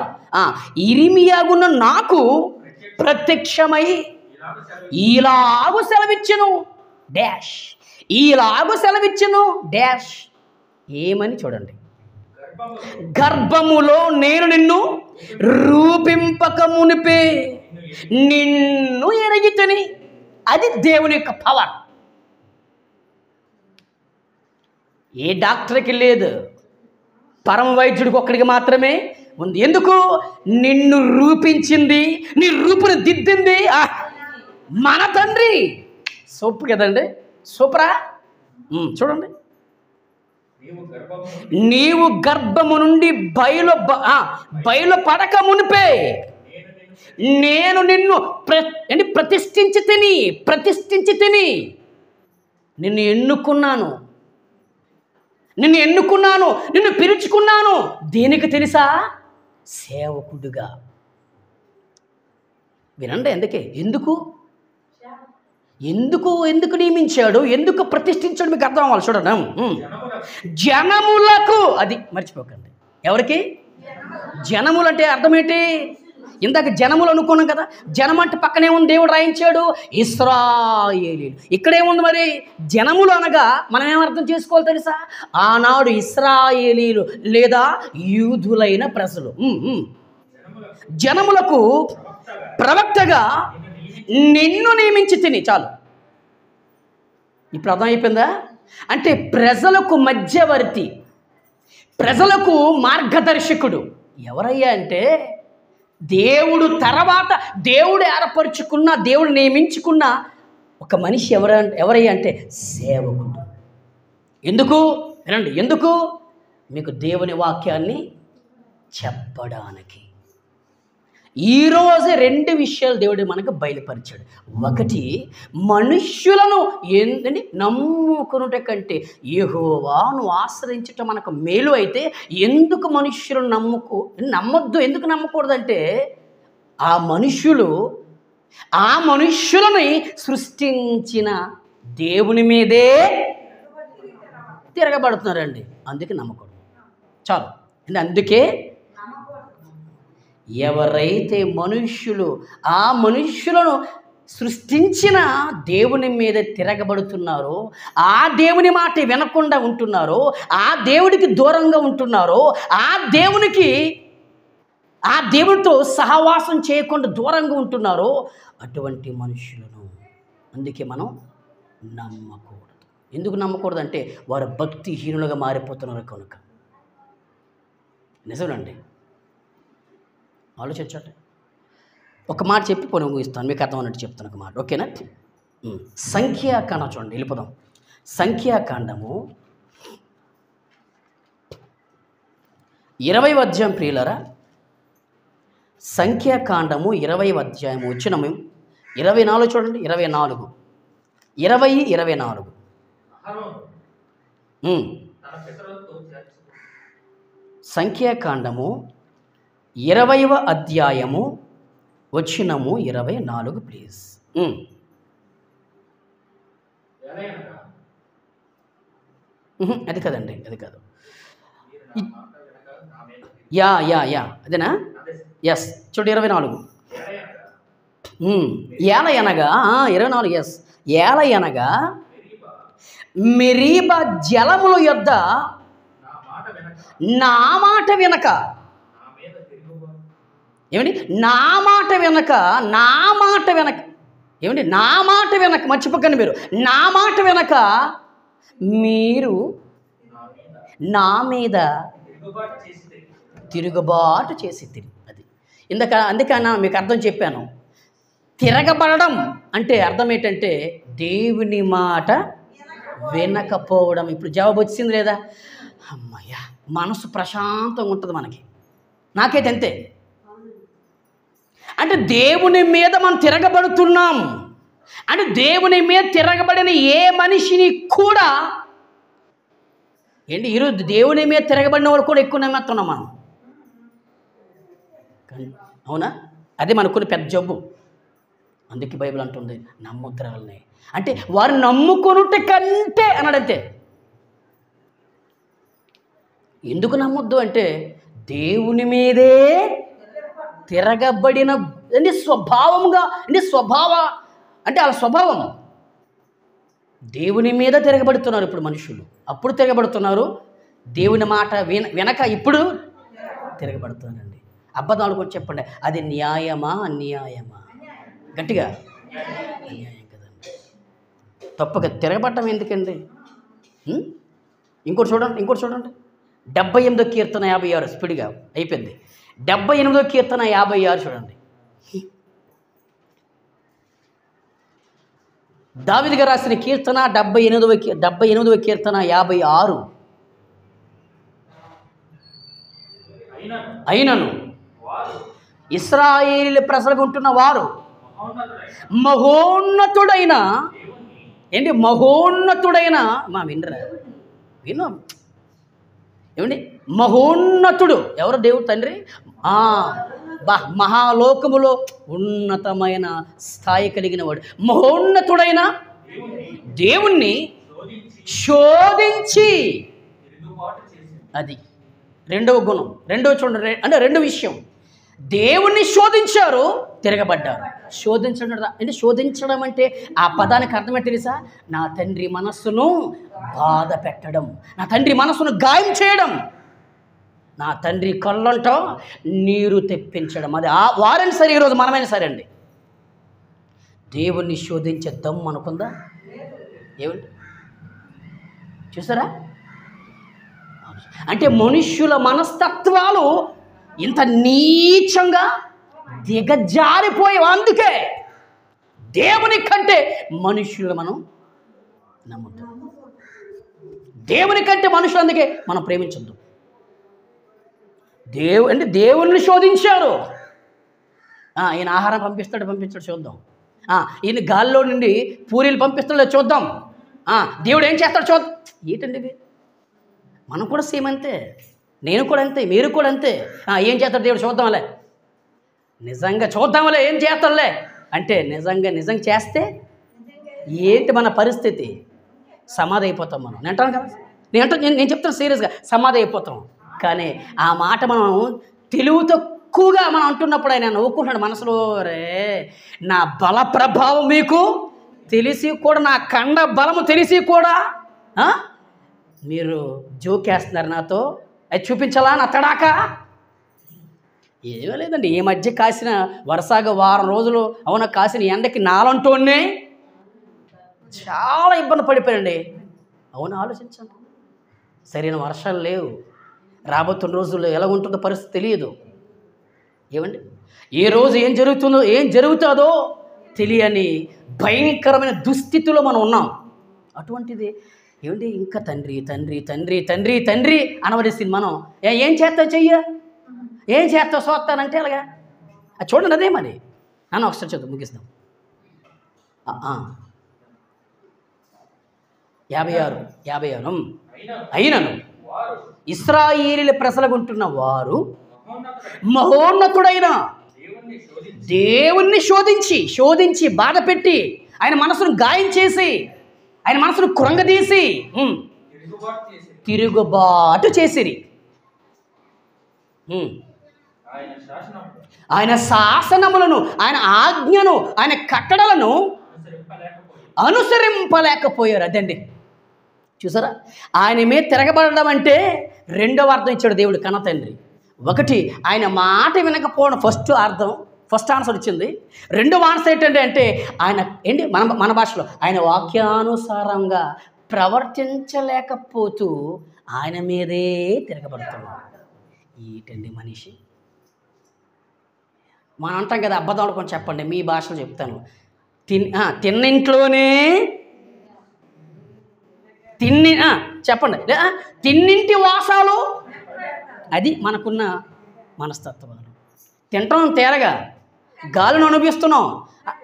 ఇరిమియాగున్న నాకు ప్రత్యక్షమై ఈలాగు సెలవిచ్చును డాష్, ఈలాగు సెలవిచ్చును డాష్. ఏమని చూడండి. గర్భములో నేను నిన్ను రూపింపక మునిపే నిన్ను ఎరిగితిని. అది దేవుని యొక్క పవర్. ఏ డాక్టర్కి లేదు, పరమ వైద్యుడికి ఒక్కడికి మాత్రమే ఉంది. ఎందుకు? నిన్ను రూపించింది, నీ రూపుని దిద్దింది మన తండ్రి. సూపర్ కదండి, సూపరా? చూడండి. నీవు గర్భము నుండి బయలు పడక మునిపే నేను నిన్ను ప్రతిష్ఠించి తిని నిన్ను ఎన్నుకున్నాను, నిన్ను పిలుచుకున్నాను. దేనికి తెలుసా? సేవకుడుగా. వినండి. ఎందుకు నియమించాడు, ఎందుకు ప్రతిష్ఠించాడు మీకు అర్థం అవ్వాలి. చూడండి. జనములకు. అది మర్చిపోకండి. ఎవరికి? జనములు అంటే అర్థం ఏంటి? ఇందాక జనములు అనుకున్నాం కదా. జనం అంటే పక్కనే ఉంది, దేవుడు రాయించాడు ఇశ్రాయేలీయులు. ఇక్కడేముంది మరి? జనములు అనగా మనం ఏమర్థం చేసుకోవాలి తెలుసా? ఆనాడు ఇశ్రాయేలీయులు లేదా యూదులైన ప్రజలు. జనములకు ప్రవక్తగా నిన్ను నియమించి తిని. చాలు, ఇప్పుడు అర్థం అయిపోయిందా? అంటే ప్రజలకు మధ్యవర్తి, ప్రజలకు మార్గదర్శకుడు. ఎవరయ్యా అంటే దేవుడు తర్వాత దేవుడు ఏర్పరచుకున్న, దేవుడు నియమించుకున్న ఒక మనిషి. ఎవరయ్యా అంటే సేవకుడు. ఎందుకు? వినండి. ఎందుకు? మీకు దేవుని వాక్యాన్ని చెప్పడానికి. ఈరోజే 2 విషయాలు దేవుడు మనకు బయలుపరిచాడు. ఒకటి, మనుష్యులను నమ్ముకునుట కంటే యెహోవాను ఆశ్రయించటం మనకు మేలు అయితే ఎందుకు మనుష్యులను నమ్మొద్దు? ఎందుకు నమ్మకూడదంటే ఆ మనుష్యులని సృష్టించిన దేవుని మీదే తిరగబడుతున్నారండి. అందుకే నమ్మకూడదు. చాలు. అందుకే ఎవరైతే ఆ మనుష్యులను సృష్టించిన దేవుని మీద తిరగబడుతున్నారో, ఆ దేవుని మాట వినకుండా ఉంటున్నారో, ఆ దేవుడికి దూరంగా ఉంటున్నారో, ఆ దేవుడితో సహవాసం చేయకుండా దూరంగా ఉంటున్నారో అటువంటి మనుషులను అందుకే మనం నమ్మకూడదు. ఎందుకు నమ్మకూడదు అంటే వారు భక్తిహీనులుగా మారిపోతున్నారు కనుక. నిజమేనండి. ఆలోచించండి. ఒక మాట చెప్పి పోనీ ముగిస్తాను, మీకు అర్థం అన్నట్టు చెప్తాను ఒక మాట. ఓకేనా? సంఖ్యాకాండం చూడండి, వెళ్ళిపోదాం. సంఖ్యాకాండము 20వ అధ్యాయం ప్రియులరా. సంఖ్యాకాండము 20వ అధ్యాయము వచ్చిన 24 చూడండి. 24 సంఖ్యాకాండము 20వ అధ్యాయము వచ్చినము 24 ప్లీజ్. అది కదండి, అది కాదు. అదేనా? ఎస్, చూడు 24. ఏలయనగా 24. ఎస్, ఏలయనగా మెరీబా జలముల యొద్ద నా మాట వినక. ఏమండి? నా మాట వినక. ఏమండి? నా మాట వినక. మర్చిపోకండి మీరు. నా మాట వినక మీరు నా మీద తిరుగుబాటు చేసి. అది అందుకన్నా మీకు అర్థం చెప్పాను. తిరగబడడం అంటే అర్థం ఏంటంటే దేవుని మాట వినకపోవడం. ఇప్పుడు జవాబు వచ్చింది లేదా? అమ్మయ్య, మనసు ప్రశాంతంగా ఉంటుంది మనకి. నాకైతే అంతే. అంటే దేవుని మీద మనం తిరగబడుతున్నాం అంటే దేవుని మీద తిరగబడిన ఏ మనిషిని కూడా ఈరోజు దేవుని మీద తిరగబడిన వాళ్ళు కూడా ఎక్కువ నమ్మేస్తున్నాం మనం. అవునా? అదే మనకున్న పెద్ద జబ్బు. అందుకే బైబిల్ అంటుంది నమ్ముద్రాలని. అంటే వారు నమ్ముకొనుట కంటే అన్నాడంతే. ఎందుకు నమ్మొద్దు అంటే దేవుని మీదే తిరగబడిన అంటే స్వభావంగా అంటే అంటే వాళ్ళ స్వభావం దేవుని మీద తిరగబడుతున్నారు ఇప్పుడు మనుషులు. అప్పుడు తిరగబడుతున్నారు, దేవుని మాట వినక ఇప్పుడు తిరగబడుతున్నారండి. అబద్ధాలు కూడా చెప్పండి, అది న్యాయమా అన్యాయమా? గట్టిగా అన్యాయం కదండి. తప్పక తిరగబడటం ఎందుకండి? ఇంకోటి చూడండి 78వ కీర్తన 56 స్పీడ్గా అయిపోయింది. 78వ కీర్తన 56 చూడండి. దావీదు గారు రాసిన కీర్తన 78వ కీర్తన 56. అయినను ఇశ్రాయేలు ప్రజలకు ఉంటున్న వారు మహోన్నతుడైన మా వినరా ఏమండి మహోన్నతుడు ఎవరు? దేవుడు తండ్రి. మహాలోకములో ఉన్నతమైన స్థాయి కలిగిన వాడు మహోన్నతుడైన దేవుణ్ణి శోధించి, అది రెండవ గుణం. చూడండి, అంటే రెండో విషయం, దేవుణ్ణి శోధించారు, తిరగబడ్డారు. శోధించడం అంటే ఆ పదానికి అర్థమే తెలుసా? నా తండ్రి మనస్సును బాధ పెట్టడం, నా తండ్రి మనస్సును గాయం చేయడం, నా తండ్రి కళ్ళంట నీరు తెప్పించడం. అది వారైనా సరే, ఈరోజు మనమైనా సరే అండి. దేవుణ్ణి శోధించే దమ్ము అనుకుందా? ఏమండి చూసారా? అంటే మనుష్యుల మనస్తత్వాలు ఇంత నీచంగా దిగజారిపోయి, అందుకే దేవుని కంటే మనుష్యులు మనం నమ్ముతాం. దేవుని కంటే మనుషులు అందుకే మనం ప్రేమించొద్దు. దేవుణ్ణి శోధించారు. ఈయన ఆహారం పంపిస్తాడు చూద్దాం. ఈయన గాల్లో నుండి పూరీలు పంపిస్తాడో చూద్దాం. దేవుడు ఏం చేస్తాడు చూద్దాం. ఏంటండి ఇది? మనం కూడా సేమ్ అంతే, నేను కూడా అంతే, మీరు కూడా అంతే. ఏం చేస్తాడు దేవుడు చూద్దాంలే, నిజంగా చూద్దాంలే ఏం చేస్తాడులే అంటే నిజంగా చేస్తే ఏంటి మన పరిస్థితి? సమాధి అయిపోతాం మనం. నేను అంటాను కదా, నేను చెప్తాను సీరియస్గా, సమాధి అయిపోతాం. కానీ ఆ మాట మనం తెలివి తక్కువగా మనం అంటున్నప్పుడు ఆయన నవ్వుకుంటున్నాడు మనసులో. రే, నా బల ప్రభావం మీకు తెలిసి కూడా, నా కండ బలము తెలిసి కూడా మీరు జోకేస్తున్నారు నాతో. అది చూపించాలా నా తడాక? ఏమీ లేదండి, ఈ మధ్య కాసిన వరుసగా వారం రోజులు కాసిన ఎండకి నాలంటోనే చాలా ఇబ్బంది పడిపోయారండి. ఆలోచించండి. సరైన వర్షాలు లేవు, రాబోతున్న రోజుల్లో ఎలా ఉంటుందో పరిస్థితి తెలియదు. ఏమండి, ఏ రోజు ఏం జరుగుతుందో తెలియని భయంకరమైన దుస్థితిలో మనం ఉన్నాం. అటువంటిది ఏమండి, ఇంకా తండ్రి అనవలసింది మనం. ఏం చేస్తావు ఏం చేస్తావు చూస్తానంటే అలాగా. అది చూడండి, అదే మరి. ఒకసారి చదువు ముగిస్తాం. 56 అయినను ఇశ్రాయేలీయుల ప్రజలగుంటున్న వారు మహోన్నతుడైన దేవుణ్ణి శోధించి బాధ పెట్టి, ఆయన మనసును గాయం చేసి, ఆయన మనసును కృంగదీసి తిరుగుబాటు చేసిరి. ఆయన శాసనములను, ఆయన ఆజ్ఞను, ఆయన కట్టడలను అనుసరింపలేకపోయారు. అదండి, చూసారా? ఆయన మీద తిరగబడడం అంటే రెండవ అర్థం ఇచ్చాడు దేవుడు కన్న తండ్రి. ఒకటి, ఆయన మాట వినకపోవడం ఫస్ట్ ఆన్సర్ వచ్చింది. రెండవ ఆన్సర్ ఏంటంటే ఆయన మన భాషలో ఆయన వాక్యానుసారంగా ప్రవర్తించలేకపోతూ ఆయన మీదే తిరగబడుతున్నాడు. ఏంటండి మనిషి? మనం అంటాం కదా, అబద్ధాలు కొంచెం చెప్పండి, మీ భాషలో చెప్తాను. తిన్నింట్లోనే చెప్పండి, తిన్నింటి వాసాలు. అది మనకున్న మనస్తత్వాలు. తింటాం తేరగా, గాలిని అనుభవిస్తున్నాం,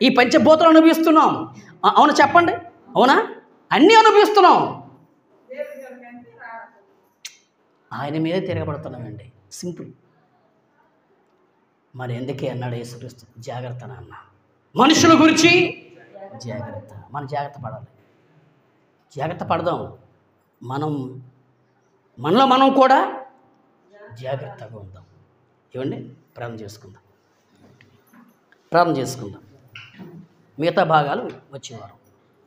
ఈ పంచభూతాలు అనుభవిస్తున్నాం. అవునా చెప్పండి? అవునా? అన్నీ అనుభవిస్తున్నాం, ఆయన మీదే తిరగబడుతున్నామండి. సింపుల్. మరి ఎందుకే అన్నాడు యేసుక్రీస్తు, జాగ్రత్త నాన్న, మనుషుల గురించి జాగ్రత్త. మనం జాగ్రత్త పడాలి. జాగ్రత్త పడదాం. మనలో మనం కూడా జాగ్రత్తగా ఉందాం. ఏమండి? ప్రార్థన చేసుకుందాం. మిగతా భాగాలు వచ్చేవారం.